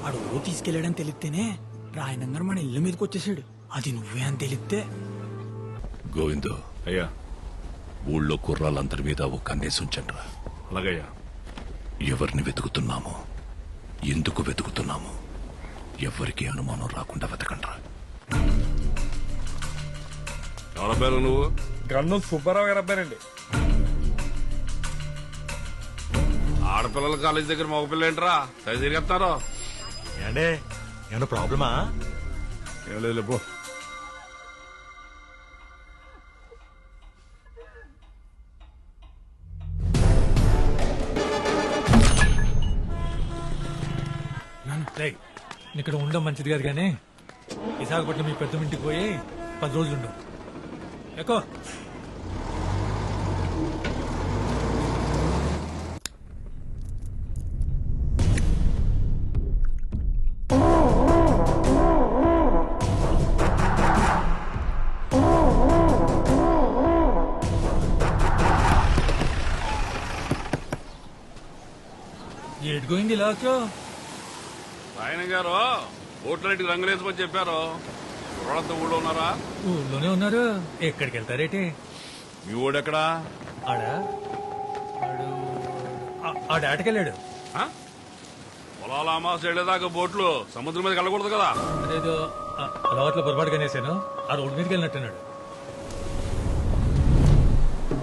ఆడు ఊరు తీసుకెళ్ళాడని తెలిస్తేనే రాయనంగా మన ఇల్లు మీదకి వచ్చేసాడు. అది నువ్వే అని తెలిస్తే. గోవిందు, అయ్యా. ఊళ్ళో కుర్రాళ్ళందరి మీద ఒక కన్నేసి ఉంచండ్రా. అలాగయ్యా. ఎవరిని వెతుకుతున్నామో, ఎందుకు వెతుకుతున్నామో ఎవరికి అనుమానం రాకుండా వెతకండ్రా. ఎవరి పేరు నువ్వు? గన్ను సుబ్బారావు గారు అబ్బారండి. ఆడపిల్లల కాలేజ్ దగ్గర మగపిల్ల ఏంట్రా సరి తిరిగేస్తున్నారు? ఏండే ఏమన్నా ప్రాబ్లమా? ఏం లేదు పో. ఇక్కడ ఉండడం మంచిది కాదు కానీ విశాఖపట్నం మీ పెద్ద ఇంటికి పోయి 10 రోజులు ఉండు. ఎక్కువ ఏడు గోయింది ఇలా ఆయన గారు ఓట్లకి రంగులేసుకొని చెప్పారు. కుర్రాళ్ళంతా ఊళ్ళో ఉన్నారా? ఊళ్ళోనే ఉన్నారు. ఎక్కడికి వెళ్తారేటి? మీ ఊడెక్కడా? ఆడ ఆటకెళ్ళాడు. పొలాల అమావాస వెళ్ళేదాకా బోట్లు సముద్రం మీద వెళ్ళకూడదు కదా. అదేదో అలవాట్లో పొరపాటుగా నేసాను. ఆ రోడ్డు మీదకి వెళ్ళినట్టున్నాడు.